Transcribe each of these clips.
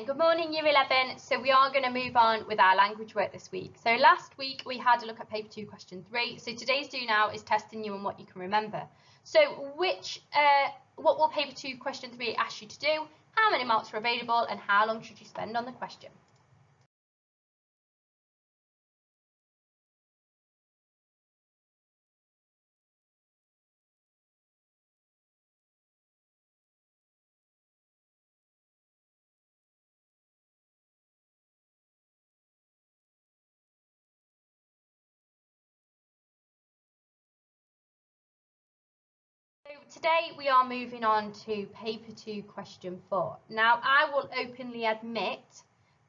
Good morning Year 11. So we are going to move on with our language work this week. So last week we had a look at paper 2 question 3. So today's do now is testing you on what you can remember. So what will paper 2 question 3 ask you to do? How many marks are available and how long should you spend on the question? So today we are moving on to paper 2 question 4. Now I will openly admit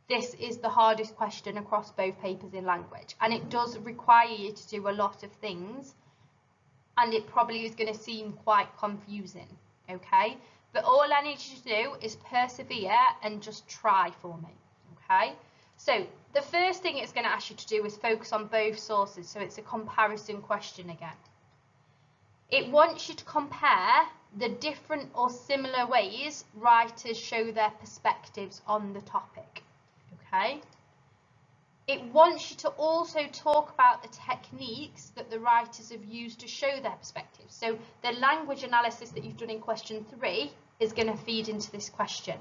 this is the hardest question across both papers in language, and it does require you to do a lot of things, and it probably is going to seem quite confusing, okay? But all I need you to do is persevere and just try for me, okay? So the first thing it's going to ask you to do is focus on both sources, so it's a comparison question again. It wants you to compare the different or similar ways writers show their perspectives on the topic, okay? It wants you to also talk about the techniques that the writers have used to show their perspectives. So the language analysis that you've done in question 3 is going to feed into this question.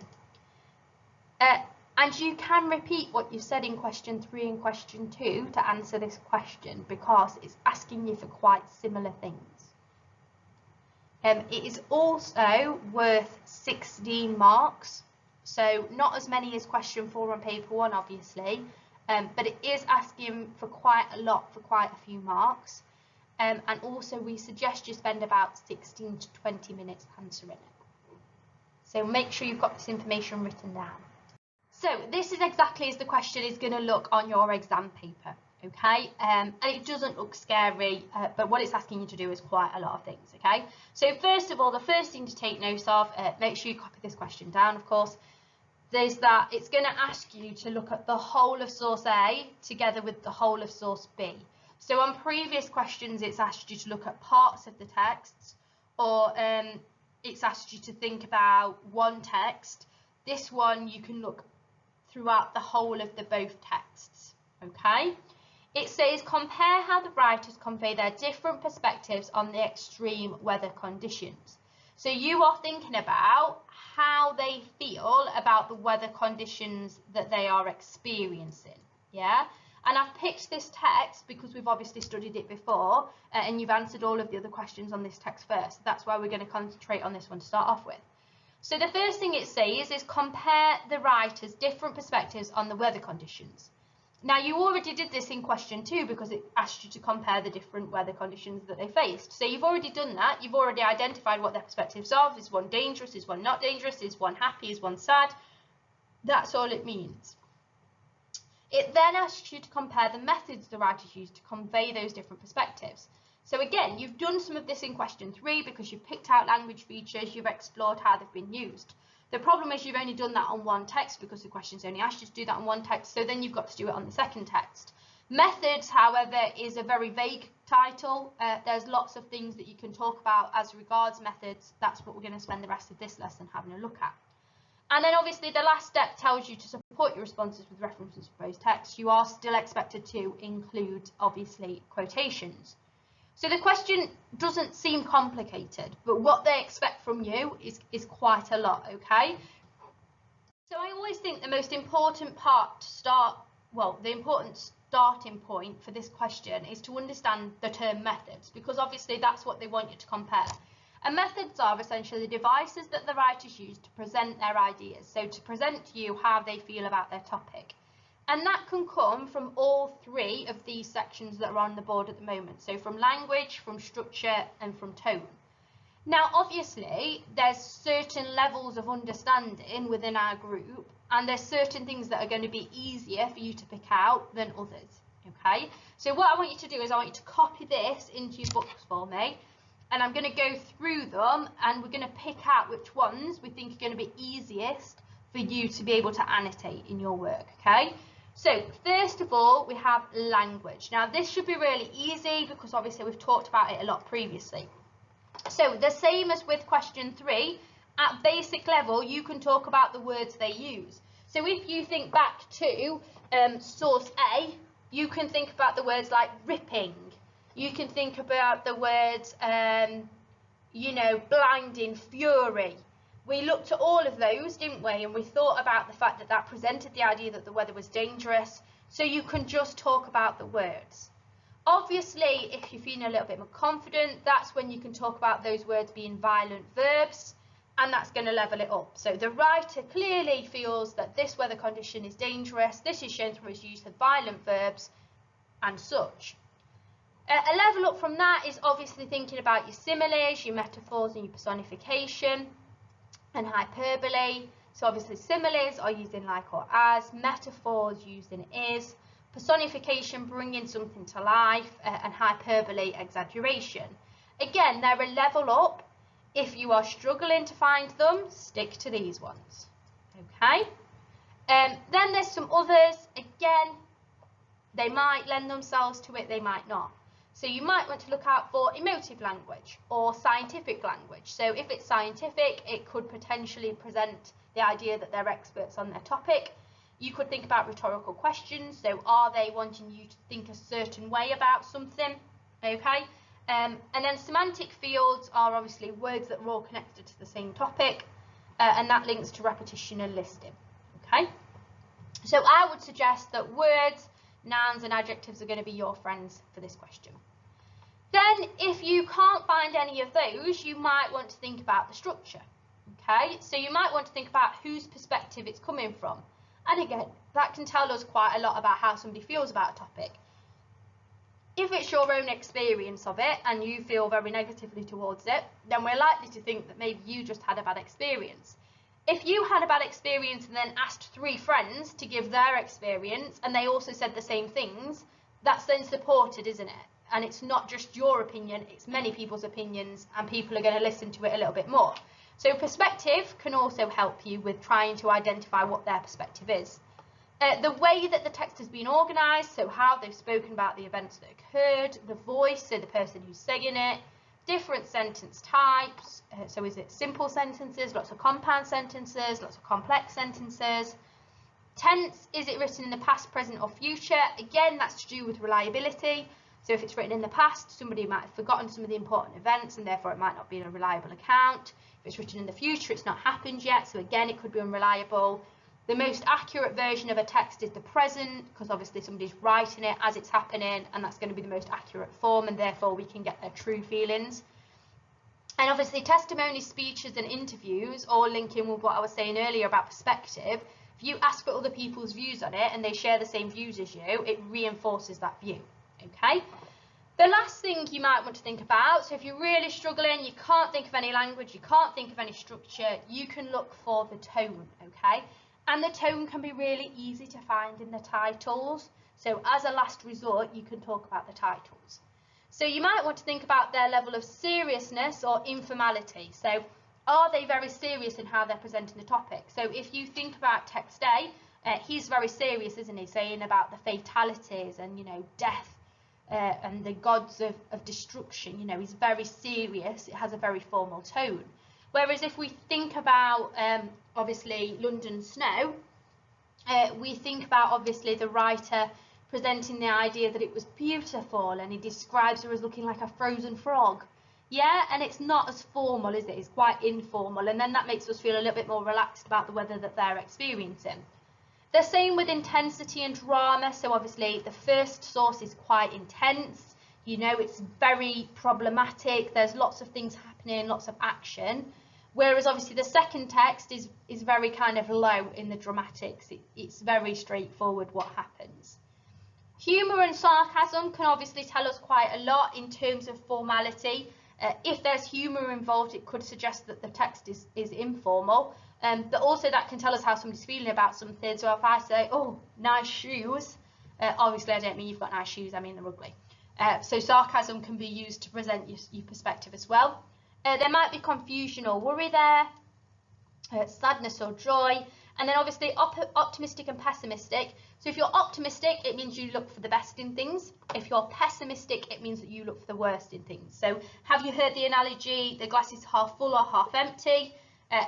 And you can repeat what you said in question 3 and question 2 to answer this question, because it's asking you for quite similar things. It is also worth 16 marks, so not as many as question 4 on paper 1 obviously, but it is asking for quite a lot for quite a few marks, and also we suggest you spend about 16 to 20 minutes answering it. So make sure you've got this information written down. So this is exactly as the question is going to look on your exam paper. Okay, and it doesn't look scary, but what it's asking you to do is quite a lot of things, okay? So first of all, the first thing to take note of, make sure you copy this question down, of course, is that it's going to ask you to look at the whole of source A together with the whole of source B. So on previous questions, it's asked you to look at parts of the texts, or it's asked you to think about one text. This one, you can look throughout the whole of the both texts, okay? It says, compare how the writers convey their different perspectives on the extreme weather conditions. So you are thinking about how they feel about the weather conditions that they are experiencing, yeah? And I've picked this text because we've obviously studied it before, and you've answered all of the other questions on this text first. That's why we're going to concentrate on this one to start off with. So the first thing it says is compare the writers' different perspectives on the weather conditions. Now, you already did this in question 2 because it asked you to compare the different weather conditions that they faced. So you've already done that. You've already identified what their perspectives are. Is one dangerous? Is one not dangerous? Is one happy? Is one sad? That's all it means. It then asks you to compare the methods the writers used to convey those different perspectives. So again, you've done some of this in question 3 because you've picked out language features, you've explored how they've been used. The problem is you've only done that on one text because the question's only asked you to do that on one text, so then you've got to do it on the second text. Methods, however, is a very vague title. There's lots of things that you can talk about as regards methods. That's what we're going to spend the rest of this lesson having a look at. And then obviously the last step tells you to support your responses with references for both texts. You are still expected to include, obviously, quotations. So the question doesn't seem complicated, but what they expect from you is quite a lot, okay? So I always think the most important part to start, well, the important starting point for this question is to understand the term methods, because obviously that's what they want you to compare. And methods are essentially the devices that the writers use to present their ideas, so to present to you how they feel about their topic. And that can come from all 3 of these sections that are on the board at the moment. So from language, from structure, and from tone. Now, obviously, there's certain levels of understanding within our group, and there's certain things that are going to be easier for you to pick out than others, okay? So what I want you to do is I want you to copy this into your books for me, and I'm going to go through them, and we're going to pick out which ones we think are going to be easiest for you to be able to annotate in your work, okay? So first of all, we have language. Now this should be really easy because obviously we've talked about it a lot previously. So the same as with question 3, at basic level, you can talk about the words they use. So if you think back to source A, you can think about the words like ripping. You can think about the words, you know, blinding, fury. We looked at all of those, didn't we? And we thought about the fact that that presented the idea that the weather was dangerous. So you can just talk about the words. Obviously, if you're feeling a little bit more confident, that's when you can talk about those words being violent verbs, and that's going to level it up. So the writer clearly feels that this weather condition is dangerous. This is shown through its use of violent verbs and such. A level up from that is obviously thinking about your similes, your metaphors and your personification and hyperbole. So obviously similes are used in like or as, metaphors used in is, personification bringing something to life, and hyperbole exaggeration. Again, they're a level up. If you are struggling to find them, stick to these ones. Okay. Then there's some others. Again, they might lend themselves to it, they might not. So you might want to look out for emotive language or scientific language. So if it's scientific, it could potentially present the idea that they're experts on their topic. You could think about rhetorical questions. So are they wanting you to think a certain way about something? Okay. And then semantic fields are obviously words that are all connected to the same topic, and that links to repetition and listing. Okay. So I would suggest that words, nouns and adjectives are going to be your friends for this question. Then if you can't find any of those, you might want to think about the structure. Okay, so you might want to think about whose perspective it's coming from. And again, that can tell us quite a lot about how somebody feels about a topic. If it's your own experience of it and you feel very negatively towards it, then we're likely to think that maybe you just had a bad experience. If you had a bad experience and then asked 3 friends to give their experience and they also said the same things, that's then supported, isn't it? And it's not just your opinion, it's many people's opinions, and people are going to listen to it a little bit more. So perspective can also help you with trying to identify what their perspective is. The way that the text has been organised, so how they've spoken about the events that occurred, the voice, so the person who's saying it, different sentence types, so is it simple sentences, lots of compound sentences, lots of complex sentences. Tense, is it written in the past, present or future? Again, that's to do with reliability. So if it's written in the past, somebody might have forgotten some of the important events and therefore it might not be a reliable account. If it's written in the future, it's not happened yet, so again it could be unreliable. The most accurate version of a text is the present, because obviously somebody's writing it as it's happening, and that's going to be the most accurate form, and therefore we can get their true feelings. And obviously testimonies, speeches and interviews, all linking with what I was saying earlier about perspective. If you ask for other people's views on it and they share the same views as you, it reinforces that view. Okay. The last thing you might want to think about, so if you're really struggling, you can't think of any language, you can't think of any structure, you can look for the tone, okay? And the tone can be really easy to find in the titles. So as a last resort, you can talk about the titles. So you might want to think about their level of seriousness or informality. So are they very serious in how they're presenting the topic? So if you think about text A, he's very serious, isn't he? Saying about the fatalities and, you know, death. And the gods of destruction, you know, he's very serious, it has a very formal tone. Whereas if we think about, obviously, London Snow, we think about, obviously, the writer presenting the idea that it was beautiful, and he describes her as looking like a frozen frog. Yeah, and it's not as formal, is it? It's quite informal, and then that makes us feel a little bit more relaxed about the weather that they're experiencing. The same with intensity and drama. So obviously the first source is quite intense, you know, it's very problematic, there's lots of things happening, lots of action, whereas obviously the second text is very kind of low in the dramatics. It's very straightforward what happens. Humour and sarcasm can obviously tell us quite a lot in terms of formality. If there's humour involved, it could suggest that the text is informal. But also that can tell us how somebody's feeling about something. So if I say, oh, nice shoes, obviously I don't mean you've got nice shoes, I mean they're ugly. So sarcasm can be used to present your perspective as well. There might be confusion or worry there, sadness or joy, and then obviously optimistic and pessimistic. So if you're optimistic, it means you look for the best in things. If you're pessimistic, it means that you look for the worst in things. So have you heard the analogy, the glass is half full or half empty?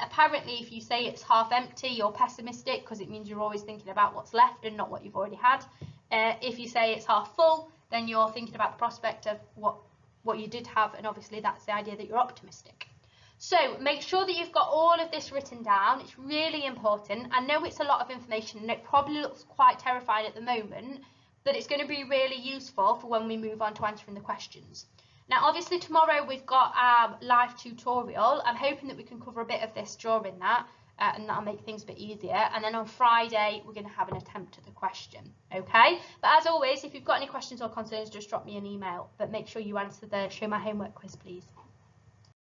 Apparently, if you say it's half empty, you're pessimistic because it means you're always thinking about what's left and not what you've already had. If you say it's half full, then you're thinking about the prospect of what you did have, and obviously that's the idea that you're optimistic. So make sure that you've got all of this written down. It's really important. I know it's a lot of information and it probably looks quite terrifying at the moment, but it's going to be really useful for when we move on to answering the questions. Now, obviously tomorrow we've got our live tutorial. I'm hoping that we can cover a bit of this during that, and that'll make things a bit easier. And then on Friday, we're going to have an attempt at the question, okay? But as always, if you've got any questions or concerns, just drop me an email, but make sure you answer the Show My Homework quiz, please.